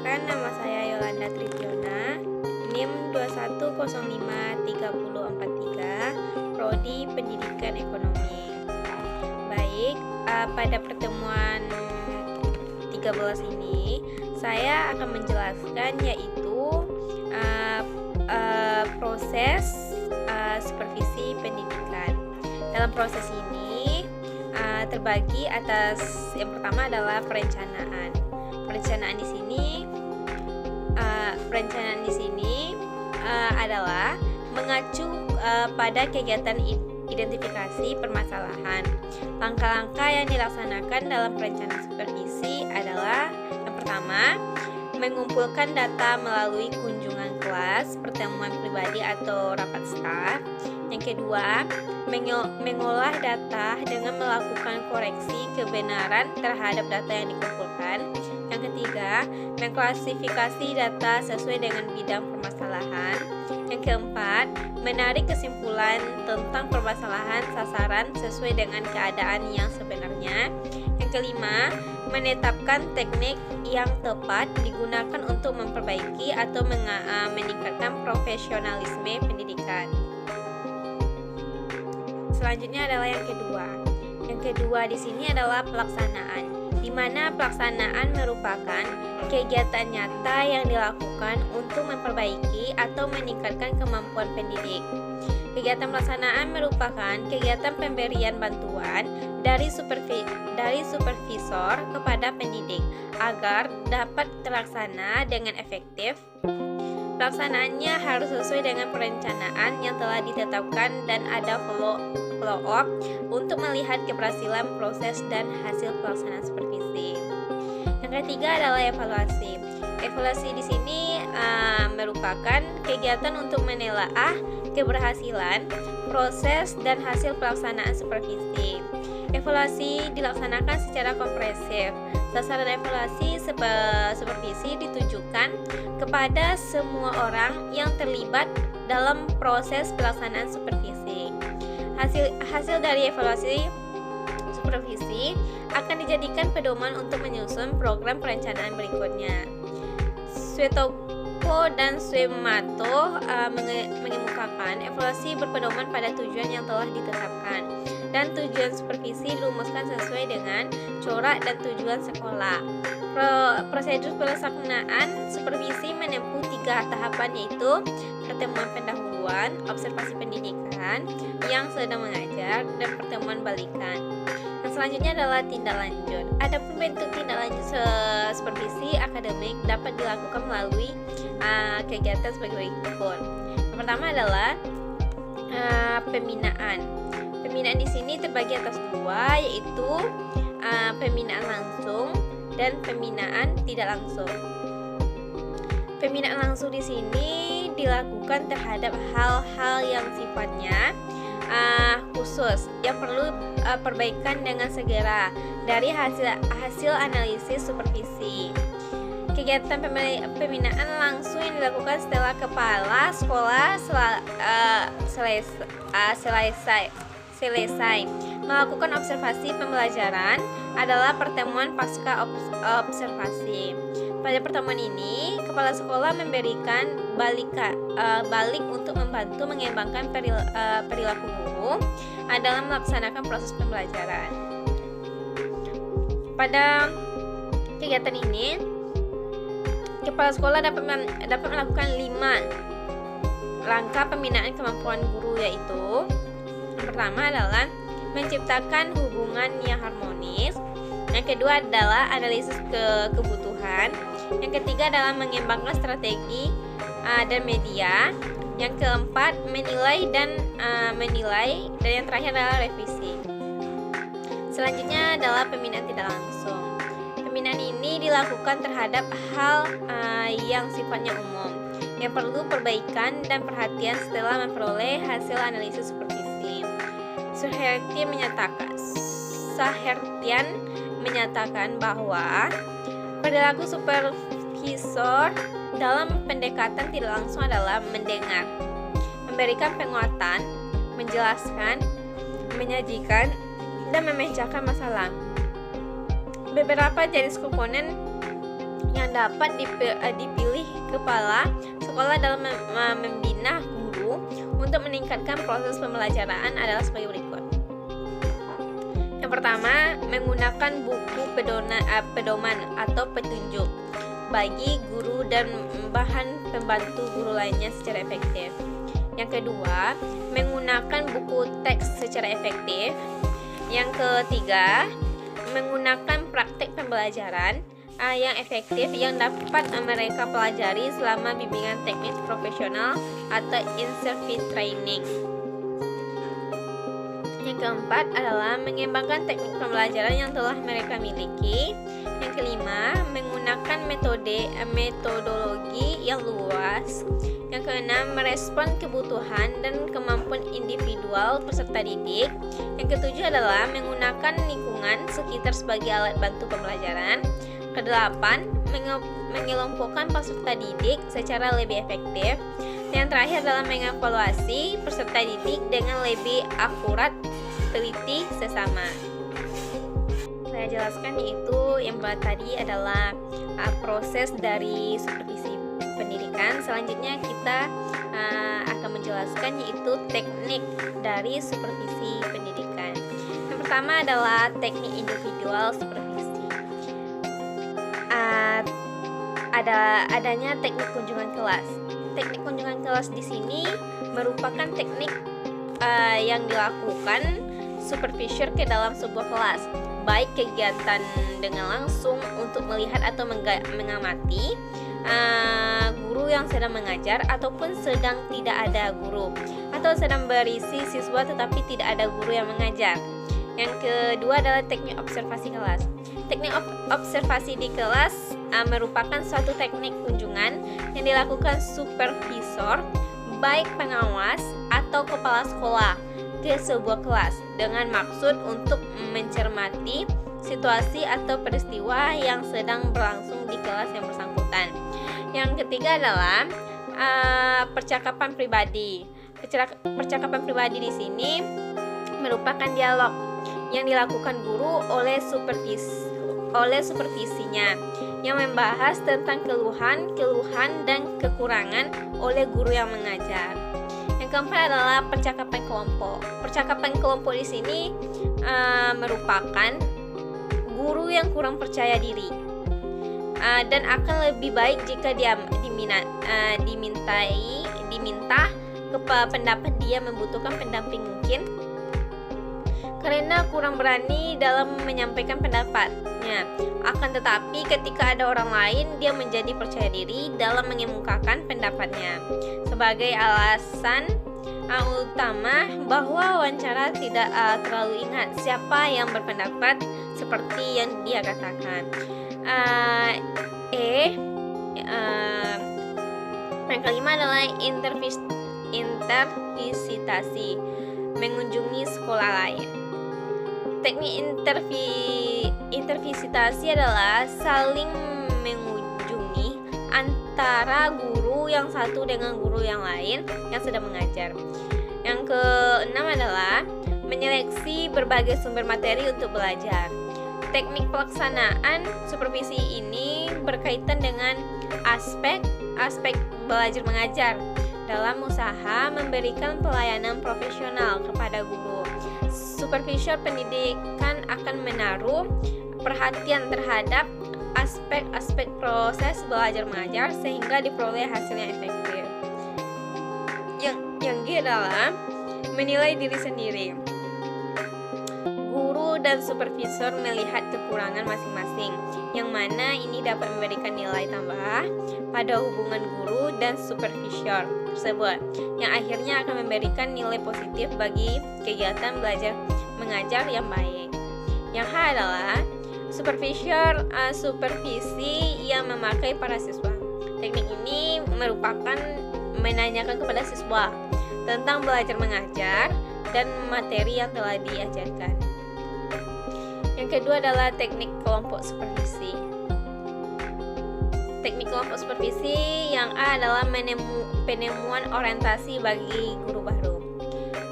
Perkenalkan, nama saya Yolanda Triviona, NIM 21053043, Prodi Pendidikan Ekonomi. Baik, pada pertemuan 13 ini saya akan menjelaskan yaitu proses supervisi pendidikan. Dalam proses ini terbagi atas yang pertama adalah perencanaan. Perencanaan di sini adalah mengacu pada kegiatan identifikasi permasalahan. Langkah-langkah yang dilaksanakan dalam perencanaan supervisi adalah yang pertama, mengumpulkan data melalui kunjungan kelas, pertemuan pribadi atau rapat staf. Yang kedua, mengolah data dengan melakukan koreksi kebenaran terhadap data yang dikumpulkan. Yang ketiga, mengklasifikasi data sesuai dengan bidang permasalahan. Yang keempat, menarik kesimpulan tentang permasalahan sasaran sesuai dengan keadaan yang sebenarnya. Yang kelima, menetapkan teknik yang tepat digunakan untuk memperbaiki atau meningkatkan profesionalisme pendidikan. Selanjutnya adalah yang kedua. Yang kedua di sini adalah pelaksanaan, di mana pelaksanaan merupakan kegiatan nyata yang dilakukan untuk memperbaiki atau meningkatkan kemampuan pendidik. Kegiatan pelaksanaan merupakan kegiatan pemberian bantuan dari supervisor kepada pendidik agar dapat terlaksana dengan efektif. Pelaksanaannya harus sesuai dengan perencanaan yang telah ditetapkan dan ada follow-up untuk melihat keberhasilan proses dan hasil pelaksanaan supervisi. Yang ketiga adalah evaluasi. Evaluasi di sini merupakan kegiatan untuk menelaah keberhasilan, proses, dan hasil pelaksanaan supervisi. Evaluasi dilaksanakan secara komprehensif. Sasaran evaluasi supervisi ditujukan kepada semua orang yang terlibat dalam proses pelaksanaan supervisi. Hasil dari evaluasi supervisi akan dijadikan pedoman untuk menyusun program perencanaan berikutnya. Suetopo dan Suemato mengemukakan evaluasi berpedoman pada tujuan yang telah ditetapkan dan tujuan supervisi dirumuskan sesuai dengan corak dan tujuan sekolah. Prosedur pelaksanaan supervisi menempuh 3 tahapan, yaitu pertemuan pendahuluan, observasi pendidikan yang sedang mengajar, dan pertemuan balikan. Yang selanjutnya adalah tindak lanjut. Adapun bentuk tindak lanjut supervisi akademik dapat dilakukan melalui kegiatan sebagai berikut. Yang pertama adalah pembinaan. Pembinaan di sini terbagi atas 2, yaitu pembinaan langsung dan pembinaan tidak langsung. Pembinaan langsung di sini dilakukan terhadap hal-hal yang sifatnya khusus yang perlu perbaikan dengan segera dari hasil analisis supervisi. Kegiatan pembinaan langsung yang dilakukan setelah kepala sekolah selesai melakukan observasi pembelajaran adalah pertemuan pasca observasi. Pada pertemuan ini, kepala sekolah memberikan balik untuk membantu mengembangkan perilaku guru dalam melaksanakan proses pembelajaran. Pada kegiatan ini, kepala sekolah dapat melakukan 5 langkah pembinaan kemampuan guru, yaitu yang pertama adalah menciptakan hubungan yang harmonis. Yang kedua adalah analisis kebutuhan. Yang ketiga adalah mengembangkan strategi dan media. Yang keempat menilai dan yang terakhir adalah revisi. Selanjutnya adalah pembinaan tidak langsung. Pembinaan ini dilakukan terhadap hal yang sifatnya umum yang perlu perbaikan dan perhatian setelah memperoleh hasil analisis supervisi. Sahertian menyatakan bahwa perilaku supervisor dalam pendekatan tidak langsung adalah mendengar, memberikan penguatan, menjelaskan, menyajikan, dan memecahkan masalah. Beberapa jenis komponen yang dapat dipilih kepala sekolah dalam membina guru untuk meningkatkan proses pembelajaran adalah sebagai berikut. Yang pertama, menggunakan buku pedoman atau petunjuk bagi guru dan bahan pembantu guru lainnya secara efektif. Yang kedua, menggunakan buku teks secara efektif. Yang ketiga, menggunakan praktek pembelajaran yang efektif yang dapat mereka pelajari selama bimbingan teknis profesional atau in-service training. Yang keempat adalah mengembangkan teknik pembelajaran yang telah mereka miliki. Yang kelima, menggunakan metodologi yang luas. Yang keenam, merespon kebutuhan dan kemampuan individual peserta didik. Yang ketujuh adalah menggunakan lingkungan sekitar sebagai alat bantu pembelajaran. Kedelapan, mengelompokkan peserta didik secara lebih efektif. Yang terakhir adalah mengevaluasi peserta didik dengan lebih akurat, teliti sesama. Saya jelaskan yaitu yang tadi adalah proses dari supervisi pendidikan. Selanjutnya kita akan menjelaskan yaitu teknik dari supervisi pendidikan. Yang pertama adalah teknik individual supervisi. Adanya teknik kunjungan kelas. Teknik kunjungan kelas di sini merupakan teknik yang dilakukan supervisor ke dalam sebuah kelas, baik kegiatan dengan langsung untuk melihat atau mengamati guru yang sedang mengajar ataupun sedang tidak ada guru, atau sedang berisi siswa tetapi tidak ada guru yang mengajar. Yang kedua adalah teknik observasi kelas. Teknik observasi di kelas merupakan suatu teknik kunjungan yang dilakukan supervisor, baik pengawas atau kepala sekolah, ke sebuah kelas dengan maksud untuk mencermati situasi atau peristiwa yang sedang berlangsung di kelas yang bersangkutan. Yang ketiga adalah percakapan pribadi. Percakapan pribadi di sini merupakan dialog yang dilakukan guru oleh supervisinya yang membahas tentang keluhan dan kekurangan oleh guru yang mengajar. Yang keempat adalah percakapan kelompok. Percakapan kelompok di sini merupakan guru yang kurang percaya diri dan akan lebih baik jika dia diminta pendapat dia membutuhkan pendamping mungkin karena kurang berani dalam menyampaikan pendapatnya. Akan tetapi ketika ada orang lain, dia menjadi percaya diri dalam mengemukakan pendapatnya. Sebagai alasan utama bahwa wawancara tidak terlalu ingat siapa yang berpendapat seperti yang dia katakan. Yang kelima adalah intervisitasi, mengunjungi sekolah lain. Teknik intervisitasi adalah saling mengunjungi antara guru yang satu dengan guru yang lain yang sedang mengajar. Yang keenam adalah menyeleksi berbagai sumber materi untuk belajar. Teknik pelaksanaan supervisi ini berkaitan dengan aspek belajar mengajar dalam usaha memberikan pelayanan profesional kepada guru. Supervisor pendidikan akan menaruh perhatian terhadap aspek-aspek proses belajar mengajar sehingga diperoleh hasil yang efektif. Yang G adalah menilai diri sendiri. Guru dan supervisor melihat kekurangan masing-masing, yang mana ini dapat memberikan nilai tambah pada hubungan guru dan supervisor tersebut, yang akhirnya akan memberikan nilai positif bagi kegiatan belajar mengajar yang baik. Yang H adalah supervisi yang memakai para siswa. Teknik ini merupakan menanyakan kepada siswa tentang belajar mengajar dan materi yang telah diajarkan. Yang kedua adalah teknik kelompok supervisi. Teknik kelompok supervisi yang A adalah penemuan orientasi bagi guru baru.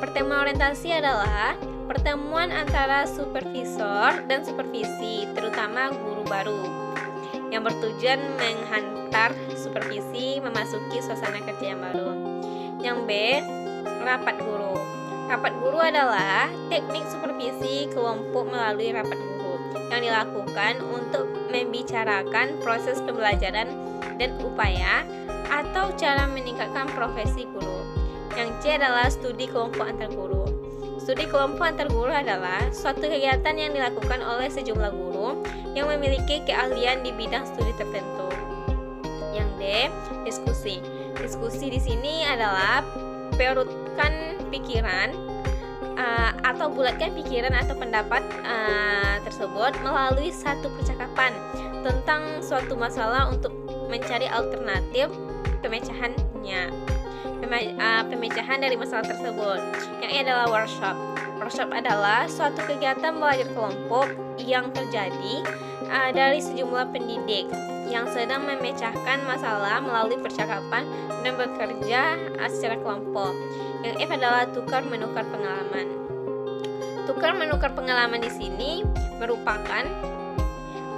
Pertemuan orientasi adalah pertemuan antara supervisor dan supervisi, terutama guru baru. yang bertujuan menghantar supervisi memasuki suasana kerja yang baru. Yang B, rapat guru. Rapat guru adalah teknik supervisi kelompok melalui rapat guru yang dilakukan untuk membicarakan proses pembelajaran dan upaya atau cara meningkatkan profesi guru. Yang C adalah studi kelompok antar guru. Studi kelompok antar guru adalah suatu kegiatan yang dilakukan oleh sejumlah guru yang memiliki keahlian di bidang studi tertentu. Yang D, diskusi. Diskusi di sini adalah perutkan pikiran atau bulatkan pikiran atau pendapat tersebut melalui satu percakapan tentang suatu masalah untuk mencari alternatif pemecahannya. Pemecahan dari masalah tersebut. Yang ini adalah workshop. Workshop adalah suatu kegiatan belajar kelompok yang terjadi dari sejumlah pendidik yang sedang memecahkan masalah melalui percakapan dan bekerja secara kelompok. Yang F adalah tukar menukar pengalaman. Tukar menukar pengalaman di sini merupakan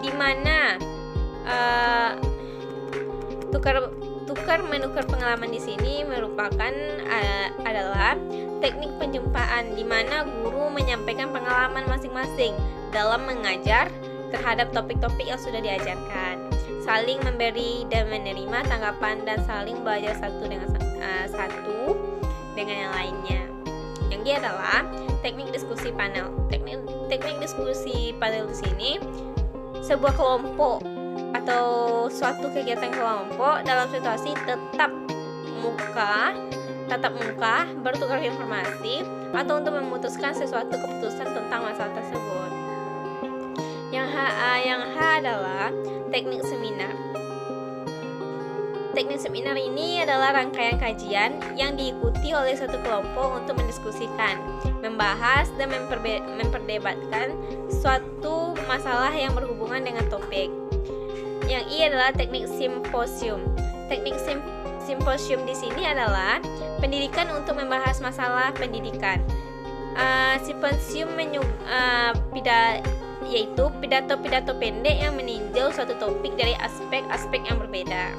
di mana tukar menukar pengalaman di sini merupakan adalah teknik penjumpaan di mana guru menyampaikan pengalaman masing-masing dalam mengajar terhadap topik-topik yang sudah diajarkan, saling memberi dan menerima tanggapan dan saling belajar satu dengan yang lainnya. Yang dia adalah teknik diskusi panel. Teknik diskusi panel di sini sebuah kelompok atau suatu kegiatan kelompok dalam situasi tatap muka bertukar informasi atau untuk memutuskan sesuatu keputusan tentang masalah tersebut. Yang H adalah teknik seminar. Teknik seminar ini adalah rangkaian kajian yang diikuti oleh satu kelompok untuk mendiskusikan, membahas dan memperdebatkan suatu masalah yang berhubungan dengan topik. Yang I adalah teknik simposium. Teknik simposium di sini adalah pendidikan untuk membahas masalah pendidikan. Simposium yaitu pidato-pidato pendek yang meninjau suatu topik dari aspek-aspek yang berbeda.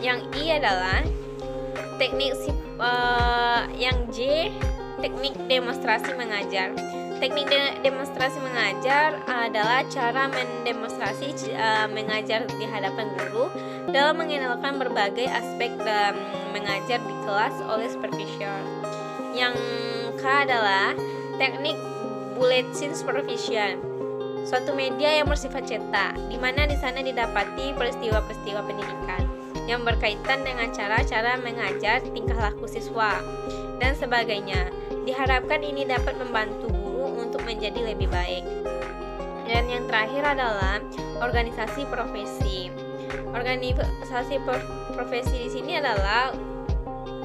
Yang I adalah teknik yang J, teknik demonstrasi mengajar. Teknik demonstrasi mengajar adalah cara mendemonstrasi mengajar di hadapan guru dalam mengenalkan berbagai aspek dalam mengajar di kelas oleh supervisor. Yang K adalah teknik bulletin supervision, suatu media yang bersifat cetak, di mana di sana didapati peristiwa-peristiwa pendidikan yang berkaitan dengan cara-cara mengajar, tingkah laku siswa, dan sebagainya. Diharapkan ini dapat membantu guru untuk menjadi lebih baik. Dan yang terakhir adalah organisasi profesi. Organisasi profesi di sini adalah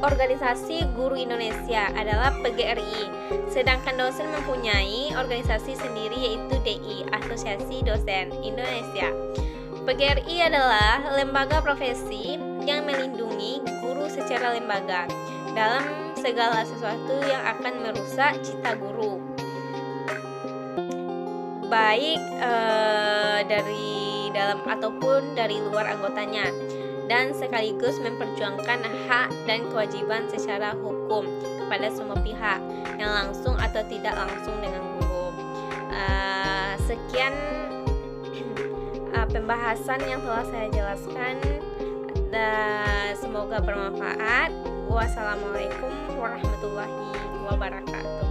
Organisasi Guru Indonesia adalah PGRI. Sedangkan dosen mempunyai organisasi sendiri yaitu DI, Asosiasi Dosen Indonesia. PGRI adalah lembaga profesi yang melindungi guru secara lembaga dalam segala sesuatu yang akan merusak cita guru, baik dari dalam ataupun dari luar anggotanya, dan sekaligus memperjuangkan hak dan kewajiban secara hukum kepada semua pihak yang langsung atau tidak langsung dengan guru. Sekian pembahasan yang telah saya jelaskan, dan semoga bermanfaat. Wassalamualaikum warahmatullahi wabarakatuh.